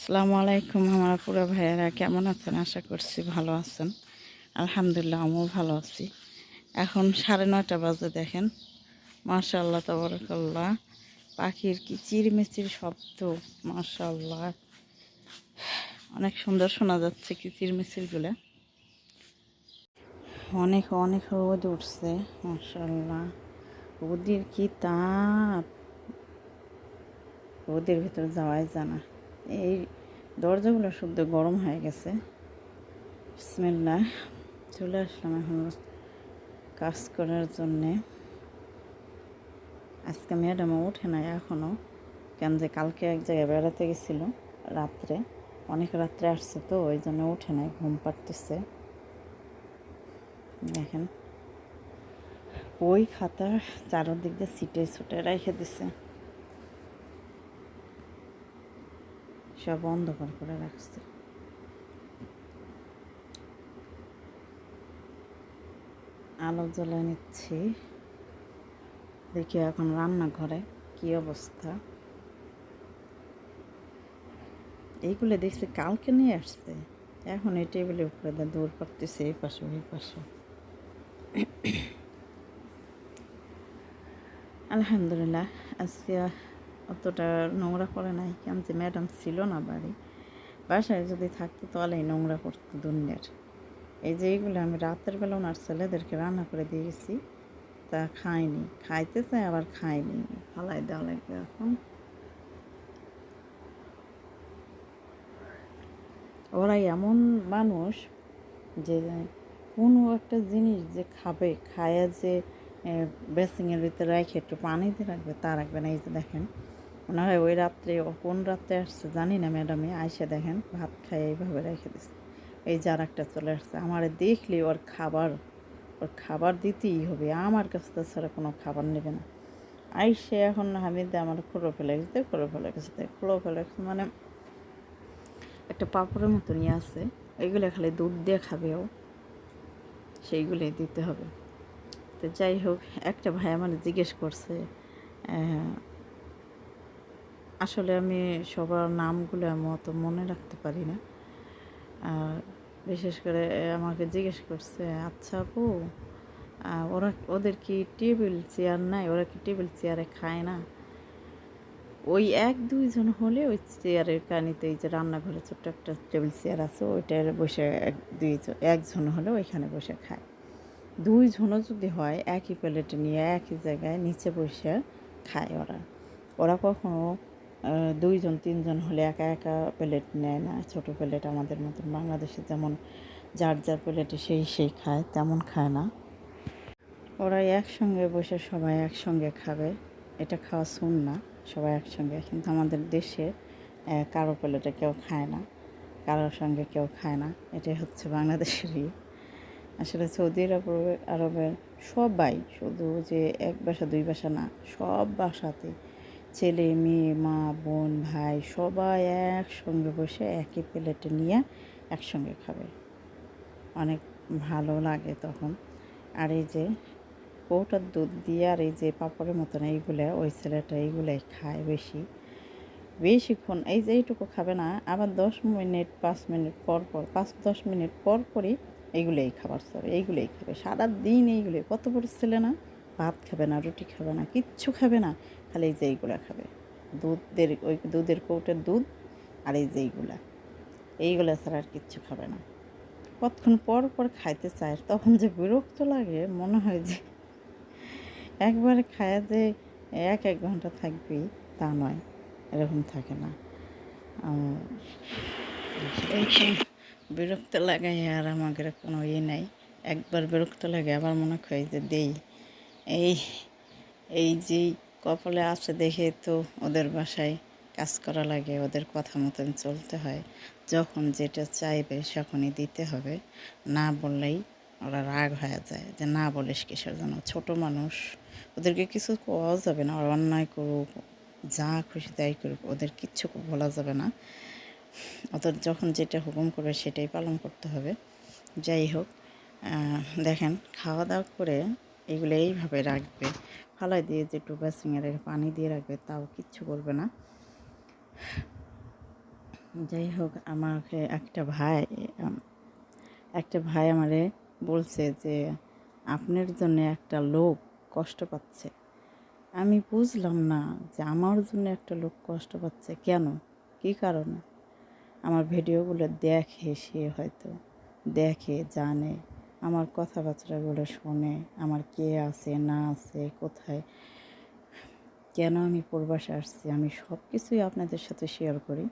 আসসালামু আলাইকুম আমার পুরো ভাইয়েরা কেমন আছেন? আশা করছি ভালো আছেন। আলহামদুলিল্লাহ আমিও ভালো আছি। এখন 9:30 বাজে দেখেন। মাশাআল্লাহ তাবারাকাল্লাহ। পাখির কিচিরমিচির শব্দ মাশাআল্লাহ। অনেক সুন্দর শোনা যাচ্ছে কিচিরমিচিরগুলো। অনেক অনেক রোদ উঠছে মাশাআল্লাহ। রোদের কি তাপ! রোদের ভিতরে যাওয়াই যায় না। এই দরজাগুলো শুদ্ধ গরম হয়ে গেছে। বিসমিল্লাহ। চলে আসলাম এখন কাজ করার জন্যে। আজকে ম্যাডামও ওঠে নাই এখনও, কেন যে কালকে এক জায়গায় বেড়াতে গেছিল রাত্রে, অনেক রাত্রে আসছে তো ওই জন্য ওঠে নাই, ঘুম পাড়তেছে। দেখেন বই খাতা চারদিক দিয়ে ছিটে ছুটে রেখে দিছে, সব অন্ধকার করে রাখছে। আলো জ্বলে নিচ্ছি, দেখি এখন রান্নাঘরে কি অবস্থা। এইগুলো দেখছি কালকে নিয়ে আসছে, এখন এই টেবিলের উপরে দৌড় পাড়তেছে এই পাশে ওই পাশে। আলহামদুলিল্লাহ আজকে অতটা নোংরা করে নাই, কেন যে ম্যাডাম ছিল না বাসায় যদি থাকতো তাহলে নোংরা করতো দুনিয়ার। এই যে এইগুলো আমি রাতের বেলা ওনার ছেলেদেরকে রান্না করে দিয়ে গেছি, তা খায়নি, খাইতে চায় আবার খায়নি, ফালাই দেওয়া লাগবে এখন। ওরা এমন মানুষ যে কোনো একটা জিনিস যে খাবে, খায়া যে বেসিংয়ের ভিতরে রেখে একটু পানিতে রাখবে তা রাখবে না। এই যে দেখেন ওনারা ওই রাত্রে কোন রাত্রে আসছে জানি না, ম্যাডামে আইসে দেখেন ভাত খায় এইভাবে রেখে দিচ্ছে। এই যে আর একটা চলে আসছে, আমার দেখলে ওর খাবার দিতেই হবে, আমার কাছ থেকে ছাড়া কোনো খাবার নেবে না। আইসে এখন হামিদে আমার ক্লোরোফ্লেক্স মানে একটা পাপড়ের মতো নিয়ে আছে, ওইগুলো খালি দুধ দিয়ে খাবে ও, সেইগুলোই দিতে হবে। তো যাই হোক, একটা ভাই আমার জিজ্ঞেস করছে, আসলে আমি সবার নামগুলো আমি অত মনে রাখতে পারি না, আর বিশেষ করে আমাকে জিজ্ঞেস করছে, আচ্ছা আপু ওদের কি টেবিল চেয়ার নাই, ওরা কি টেবিল চেয়ারে খায় না? ওই 1-2 জন হলে ওই চেয়ারের কানিতে, এই যে রান্নাঘরে ছোট্ট একটা টেবিল চেয়ার আছে ওইটার বসে 1-2জন হলে ওইখানে বসে খায়। 2জনও যদি হয় একই প্লেটে নিয়ে একই জায়গায় নিচে বসে খায় ওরা। ওরা কখনো 2-3জন হলে একা একা প্লেট নেয় না, ছোটো প্লেট আমাদের মতন বাংলাদেশে যেমন যার যার প্লেটে সেই খায়, তেমন খায় না ওরা। একসঙ্গে বসে সবাই একসঙ্গে খাবে, এটা খাওয়া সুন্নাহ, সবাই একসঙ্গে। কিন্তু আমাদের দেশে কারো প্লেটে কেউ খায় না, কারোর সঙ্গে কেউ খায় না, এটাই হচ্ছে বাংলাদেশেরই। আসলে সৌদি আরবের সবাই, শুধু যে এক বাসা 2 বাসা না, সব বাসাতে ছেলে মেয়ে মা বোন ভাই সবাই একসঙ্গে বসে একই প্লেটে নিয়ে একসঙ্গে খাবে, অনেক ভালো লাগে তখন। আর এই যে কৌটার দুধ দিয়ে আর এই যে পাঁপড়ের মতন এইগুলো, ওই ছেলেটা এইগুলাই খায় বেশিক্ষণ, এই যে এইটুকু খাবে না, আবার 10 মিনিট 5 মিনিট পর 5-10 মিনিট পরই এইগুলোই খাবার চলে, এইগুলোই খাবে সারাদিন, এইগুলোই। কত বড় ছেলে না, ভাত খাবে না, রুটি খাবে না, কিচ্ছু খাবে না, খালি এই যে এইগুলো খাবে, ওই দুধের কৌটার দুধ আর এই যে এইগুলো ছাড়া আর কিচ্ছু খাবে না। কতক্ষণ পর খাইতে চায়, তখন যে বিরক্ত লাগে, মনে হয় যে একবারে খায়া যে 1-1 ঘন্টা থাকবি তা নয়, এরকম থাকে না। এইখানে বিরক্ত লাগাই আর আমাদের কোনো ইয়ে নাই। একবার বিরক্ত লাগে আবার মনে হয় যে দেই, এই এই যেই কপালে আছে দেখে তো ওদের বাসায় কাজ করা লাগে, ওদের কথা মতন চলতে হয়, যখন যেটা চাইবে তখনই দিতে হবে, না বললেই ওরা রাগ হয়ে যায় যে না বলিস কিসের জন্য, ছোটো মানুষ, ওদেরকে কিছু কোয়াও যাবে না, ওরা অন্যায় করুক যা খুশি তাই করুক, ওদের কিচ্ছু বলা যাবে না, ওদের যখন যেটা হুকুম করবে সেটাই পালন করতে হবে। যাই হোক, দেখেন খাওয়া দাওয়া করে এগুলো এইভাবে রাখবে, ফালাই দিয়ে যে বেসিংয়ে রেখে পানি দিয়ে রাখবে, তাও কিচ্ছু করবে না। যাই হোক, আমাকে আম, একটা ভাই আমারে বলছে যে আপনার জন্য একটা লোক কষ্ট পাচ্ছে। আমি বুঝলাম না যে আমার জন্য একটা লোক কষ্ট পাচ্ছে কেন, কী কারণে। আমার ভিডিওগুলো দেখে সে হয়তো দেখে জানে, আমার কথাবার্তাগুলো শোনে, আমার কে আছে না আছে কোথায়, কেন আমি প্রবাসে আসছি, আমি সব কিছুই আপনাদের সাথে শেয়ার করি।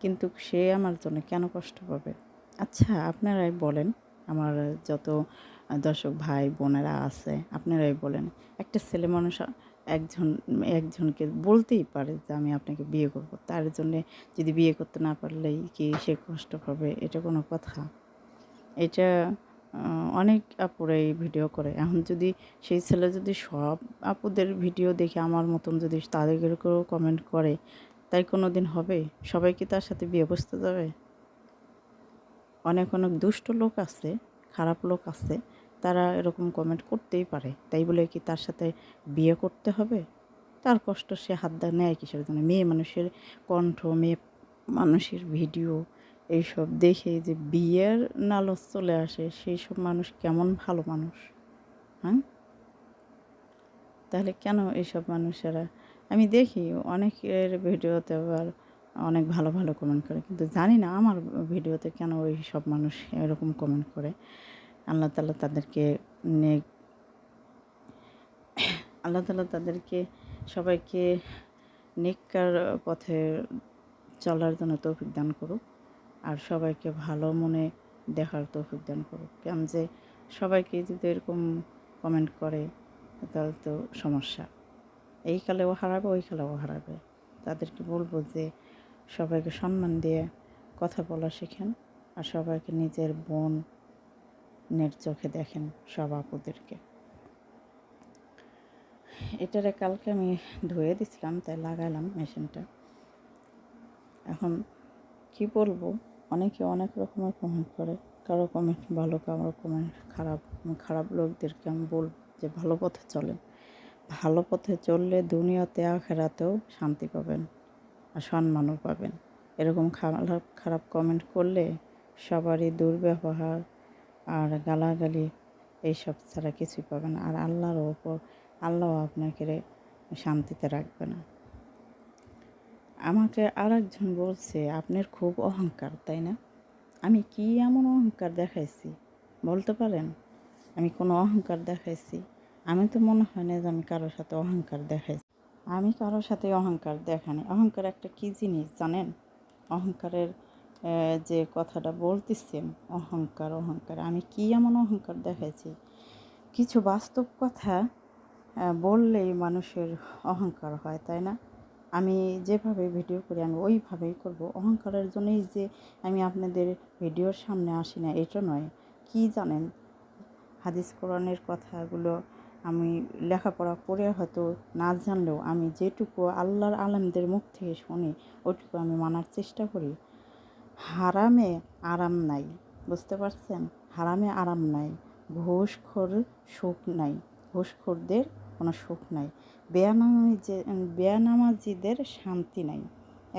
কিন্তু সে আমার জন্য কেন কষ্ট পাবে? আচ্ছা, আপনারাই বলেন, আমার যত দর্শক ভাই বোনেরা আছে আপনারাই বলেন, একটা ছেলে মানুষ একজন একজনকে বলতেই পারে যে আমি আপনাকে বিয়ে করব, তার জন্যে যদি বিয়ে করতে না পারলেই কি সে কষ্ট পাবে? এটা কোনো কথা? এটা অনেক আপুরাই ভিডিও করে। এখন যদি সেই ছেলে যদি সব আপুদের ভিডিও দেখে আমার মতন যদি তাদেরকেও কমেন্ট করে, তাই কোনো দিন হবে? সবাই কি তার সাথে বিয়ে বসতে যাবে? অনেক অনেক দুষ্ট লোক আছে, খারাপ লোক আছে, তারা এরকম কমেন্ট করতেই পারে। তাই বলে কি তার সাথে বিয়ে করতে হবে? তার কষ্ট সে হাত দেয় নেয় কিসের জন্য? মেয়ে মানুষের কণ্ঠ, মেয়ে মানুষের ভিডিও এইসব দেখে যে বিয়ের লালচ চলে আসে, সেই সব মানুষ কেমন ভালো মানুষ? হ্যাঁ, তাহলে কেন এইসব মানুষেরা, আমি দেখি অনেকের ভিডিওতে আবার অনেক ভালো ভালো কমেন্ট করে, কিন্তু জানি না আমার ভিডিওতে কেন ওই সব মানুষ এরকম কমেন্ট করে। আল্লাহ তাআলা তাদেরকে নেক আল্লাহ তাআলা তাদেরকে সবাইকে নেককার পথে চলার জন্য তৌফিক দান করুক, আর সবাইকে ভালো মনে দেখার তৌফিক দান করুক। কেন যে সবাইকে যদি এরকম কমেন্ট করে তাহলে তো সমস্যা, এই কালেও হারাবে ওই কালেও হারাবে। তাদেরকে বলবো যে সবাইকে সম্মান দিয়ে কথা বলা শেখেন, আর সবাইকে নিজের বোনের চোখে দেখেন সব আপুদেরকে। এটারে কালকে আমি ধুয়ে দিছিলাম, তাই লাগাইলাম মেশিনটা। এখন কি বলবো, অনেকে অনেক রকমের কমেন্ট করে, কারো কমেন্ট ভালো, কারো কমেন্ট খারাপ। খারাপ লোকদেরকে আমি বলবো যে ভালো পথে চলেন। ভালো পথে চললে দুনিয়াতে আখেরাতেও শান্তি পাবেন আর সম্মানও পাবেন। এরকম খারাপ খারাপ কমেন্ট করলে সবারই দুর্ব্যবহার আর গালাগালি এইসব ছাড়া কিছুই পাবে না, আর আল্লাহর ওপর আল্লাহ আপনাকে শান্তিতে রাখবে না। আমাকে আর একজন বলছে আপনার খুব অহংকার, তাই না? আমি কি এমন অহংকার দেখাইছি বলতে পারেন? আমি কোনো অহংকার দেখাইছি? আমি তো মনে হয় না যে আমি কারোর সাথে অহংকার দেখাইছি। আমি কারোর সাথে অহংকার দেখানি। অহংকার একটা কী জিনিস জানেন? অহংকারের যে কথাটা বলতেছেন, অহংকার অহংকার, আমি কি এমন অহংকার দেখাইছি? কিছু বাস্তব কথা বললেই মানুষের অহংকার হয়, তাই না? আমি যেভাবে ভিডিও করি আমি ওইভাবেই করব। অহংকারের জন্যই যে আমি আপনাদের ভিডিওর সামনে আসি না এটা নয়। কি জানেন, হাদিস কোরআনের কথাগুলো আমি লেখাপড়া করে হয়তো না জানলেও আমি যেটুকু আল্লাহর আলেমদের মুখ থেকে শুনি ওইটুকু আমি মানার চেষ্টা করি। হারামে আরাম নাই, বুঝতে পারছেন? হারামে আরাম নাই, ঘুষখোর সুখ নাই, ঘুষখোরদের কোনো সুখ নাই, বেনামাজিদের শান্তি নাই।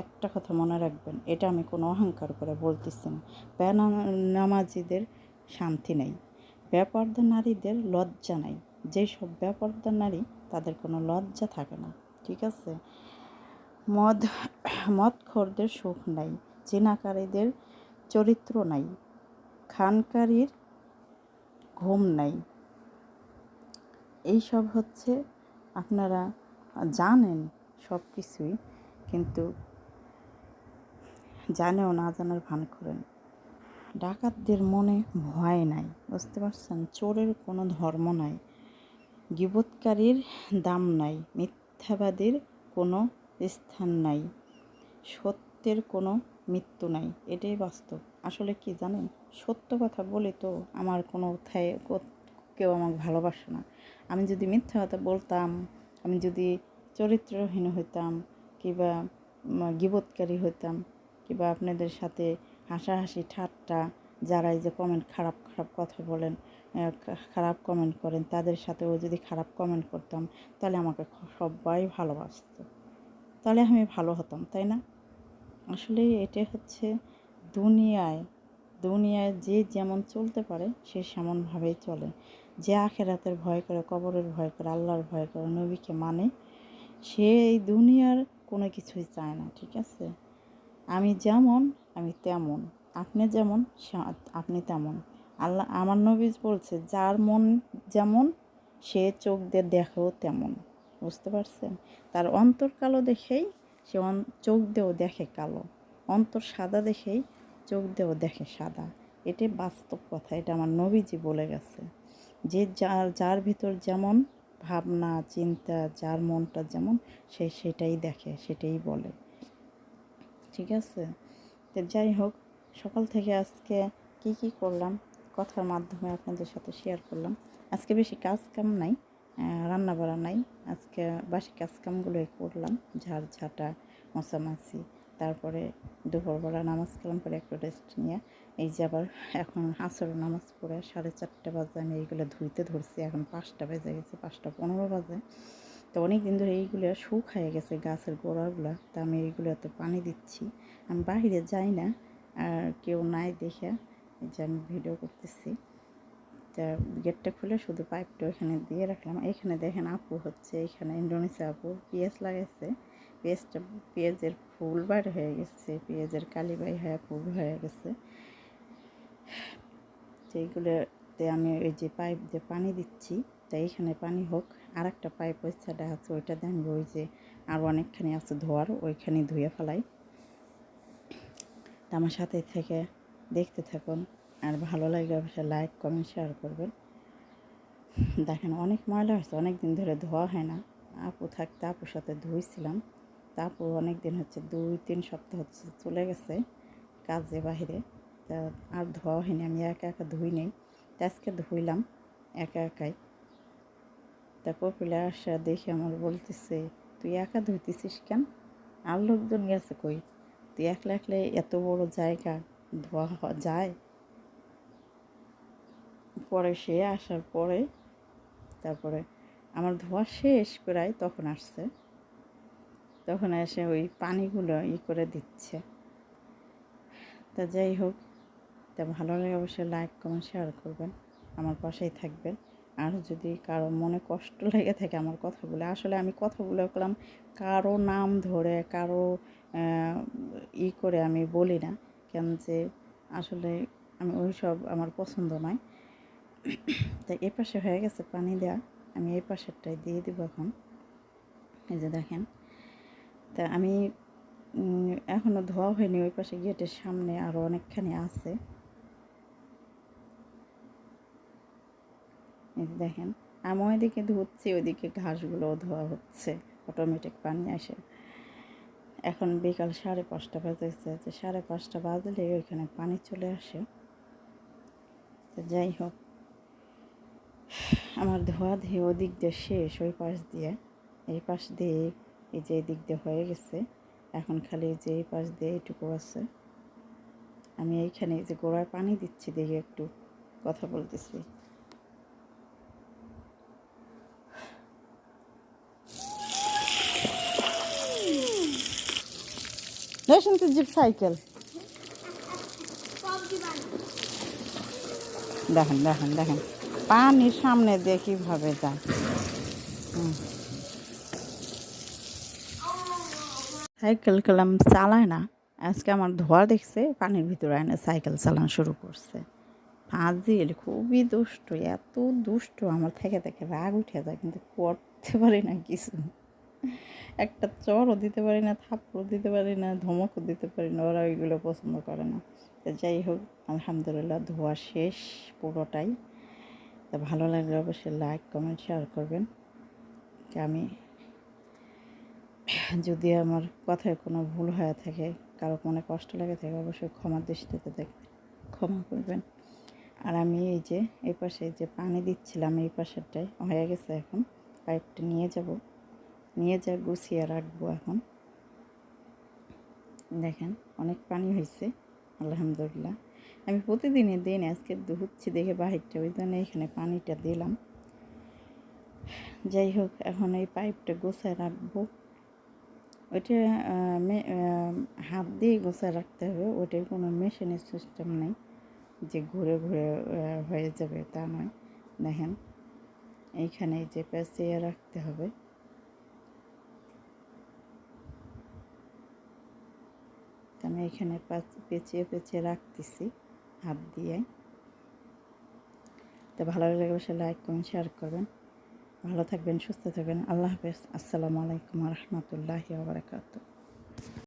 একটা কথা মনে রাখবেন, এটা আমি কোনো অহংকার করে বলতেছি না। বেনামাজিদের শান্তি নেই, বেপরদা নারীদের লজ্জা নাই। যেসব বেপরদা নারী তাদের কোনো লজ্জা থাকে না, ঠিক আছে? মদ মদখোরদের সুখ নাই, জিনাকারীদের চরিত্র নাই, খানকারীর ঘুম নাই। এইসব হচ্ছে, আপনারা জানেন সব কিছুই, কিন্তু জানেও না জানার ভান করেন। ডাকাতদের মনে ভয় নাই, বুঝতে পারছেন? চোরের কোনো ধর্ম নাই, গীবতকারীর দাম নাই, মিথ্যাবাদীর কোনো স্থান নাই, সত্যের কোনো মৃত্যু নাই। এটাই বাস্তব। আসলে কি জানেন, সত্য কথা বলি তো আমার কোনো কেউ আমাকে ভালোবাসে না। আমি যদি মিথ্যা কথা বলতাম, আমি যদি চরিত্রহীন হইতাম, কিংবা গীবতকারী হইতাম, কিংবা আপনাদের সাথে হাসাহাসি ঠাট্টা, যারা এই যে কমেন্ট খারাপ খারাপ কথা বলেন, খারাপ কমেন্ট করেন, তাদের সাথেও যদি খারাপ কমেন্ট করতাম, তাহলে আমাকে সবাই ভালোবাসতো, তাহলে আমি ভালো হতাম, তাই না? আসলে এটা হচ্ছে দুনিয়ায় দুনিয়ায় যে যেমন চলতে পারে সে সেমনভাবেই চলে। যে আখেরাতের ভয় করে, কবরের ভয় করে, আল্লাহর ভয় করে, নবীকে মানে, সে এই দুনিয়ার কোনো কিছুই চায় না। ঠিক আছে? আমি যেমন আমি তেমন, আপনি যেমন আপনি তেমন। আল্লাহ আমার নবী বলছে, যার মন যেমন সে চোখ দিয়ে দেখেও তেমন। বুঝতে পারছেন? তার অন্তর কালো দেখেই সে চোখ দিয়েও দেখে কালো, অন্তর সাদা দেখেই চোখ দিয়েও দেখে সাদা। এটাই বাস্তব কথা, এটা আমার নবীজি বলে গেছে। যে যার যার ভিতর যেমন ভাবনা চিন্তা, যার মনটা যেমন, সে সেটাই দেখে, সেটাই বলে। ঠিক আছে? তো যাই হোক, সকাল থেকে আজকে কি করলাম কথার মাধ্যমে আপনাদের সাথে শেয়ার করলাম। আজকে বেশি কাজ কাম নাই, রান্না বাড়া নাই। আজকে বাসি কাজ কামগুলোই করলাম, ঝাড় ঝাঁটা, মশামাছি। তারপরে দুপুরবেলা নামাজ কালাম করে একটু রেস্ট নিয়ে এই যে আবার এখন আসরের নামাজ পড়ে 4:30 বাজে আমি এইগুলো ধুইতে ধরছি। এখন 5টা বেজে গেছে, 5:15 বাজে। তো অনেক দিন ধরে এইগুলো শুকিয়ে গেছে গাছের গোড়াগুলো, তা আমি এইগুলোতে পানি দিচ্ছি। আমি বাহিরে যাই না, আর কেউ নাই দেখে এই যে আমি ভিডিও করতেছি। তা গেটটা খুলে শুধু পাইপটা ওইখানে দিয়ে রাখলাম। এখানে দেখেন আপু হচ্ছে, এখানে ইন্ডোনেশিয়া আপু পেঁয়াজ লাগাইছে। পেঁয়াজের ফুল বার হয়ে গেছে, পেঁয়াজের কালি বাই হয়ে ফুল হয়ে গেছে। সেইগুলোতে আমি ওই যে পাইপ দিয়ে পানি দিচ্ছি। তাই এখানে পানি হোক, আর একটা পাইপ ওই সাইডে আছে, ওইটা দিয়ে আমি ওই যে আরও অনেকখানি আছে ধোয়ার, ওইখানে ধুয়ে ফেলাই। তা আমার সাথে থেকে দেখতে থাকুন, আর ভালো লাগলে অবশ্যই লাইক কমেন্ট শেয়ার করবেন। দেখেন অনেক ময়লা হয়েছে, অনেক দিন ধরে ধোয়া হয় না। আপু থাকতে আপুর সাথে ধুইছিলাম। তা আপু অনেক দিন হচ্ছে, 2-3 সপ্তাহ হচ্ছে চলে গেছে কাজে বাহিরে। তা আর ধোয়া হয়নি, আমি একা একা ধুই নেই। তা আজকে ধুইলাম একা একাই। তা কপিলা আসা দেখে আমার বলতেছে, তুই একা ধুইতেছিস কেন? আর লোকজন গেছে কই? তুই একলা একলা এত বড় জায়গা ধোয়া যায়? পরে সে আসার পরে তারপরে আমার ধোয়া শেষ প্রায়, তখন আসছে। তখন এসে ওই পানিগুলো করে দিচ্ছে। তা যাই হোক, তা ভালো লাগে অবশ্যই লাইক কমেন্ট শেয়ার করবেন, আমার পাশেই থাকবেন। আর যদি কারো মনে কষ্ট লেগে থাকে আমার কথাগুলো, আসলে আমি কথাগুলো করলাম কারো নাম ধরে, কারো করে আমি বলি না, কেন যে আসলে আমি ওই সব আমার পছন্দ নয়। তাই এ পাশে হয়ে গেছে পানি দেওয়া, আমি এই পাশেরটাই দিয়ে দিব এখন। এই যে দেখেন, তা আমি এখনও ধোয়া হয়নি, ওই পাশে গেটের সামনে আরও অনেকখানি আছে। এই দেখেন, আমি ওইদিকে ধুচ্ছি, ওইদিকে ঘাসগুলোও ধোয়া হচ্ছে, অটোমেটিক পানি আসে। এখন বিকাল 5:30 বাজেছে, যে 5:30 বাজলে ওইখানে পানি চলে আসে। তো যাই হোক, আমার ধোয়া ধুয়ে ওদিক দিয়ে শেষ, ওই পাশ দিয়ে। এই পাশ দিয়ে এই যে এই দিক দিয়ে হয়ে গেছে, এখন খালি যে এই পাশ দিয়ে এইটুকু আছে। আমি এইখানে যে গোড়ায় পানি দিচ্ছি দেখে একটু কথা বলতেছি। শুনতে জিপ সাইকেল দেখেন দেখেন দেখেন, পানির সামনে দিয়ে কীভাবে যায়। সাইকেল কালাম চালায় না, আজকে আমার ধোয়া দেখছে পানির ভিতরে এনে সাইকেল চালানো শুরু করছে। ফাজিল, খুবই দুষ্ট, এত দুষ্ট আমার থেকে থেকে রাগ উঠে যায়, কিন্তু করতে পারি না কিছু। একটা চড়ও দিতে পারি না, থাপ্পড়ও দিতে পারি না, ধমকও দিতে পারি না, ওরা ওইগুলো পছন্দ করে না। তো যাই হোক, আলহামদুলিল্লাহ ধোয়া শেষ পুরোটাই। তা ভালো লাগলে অবশ্যই লাইক কমেন্ট শেয়ার করবেন। আমি যদি আমার কথায় কোনো ভুল হয়ে থাকে, কারো মনে কষ্ট লেগে থাকে, অবশ্যই ক্ষমার দৃষ্টিতে দেখবেন, ক্ষমা করবেন। আর আমি এই যে এই পাশে যে পানি দিচ্ছিলাম, এই পাশেরটাই হয়ে গেছে। এখন পাইপটা নিয়ে যা গুছিয়ে রাখবো। এখন দেখেন অনেক পানি হয়েছে, আলহামদুলিল্লাহ। আমি প্রতিদিনই দিই না, আজকে ধুচ্ছি দেখে বাহিরটা, ওই জন্য এখানে পানিটা দিলাম। যাই হোক, এখন এই পাইপটা গোছায় রাখবো। ওইটা হাত দিয়ে গোছায় রাখতে হবে, ওইটার কোনো মেশিনের সিস্টেম নেই যে ঘুরে ঘুরে হয়ে যাবে তা নয়। দেখেন এইখানে যে পেঁচিয়ে রাখতে হবে, আমি এখানে পেঁচিয়ে পেঁচিয়ে রাখতেছি হাত দিয়ে। তো ভালো লাগলে অবশ্যই লাইক কমেন্ট শেয়ার করবেন। ভালো থাকবেন, সুস্থ থাকবেন। আল্লাহ হাফেজ। আসসালামু আলাইকুম ওয়া রাহমাতুল্লাহি ওয়া বারাকাতুহু।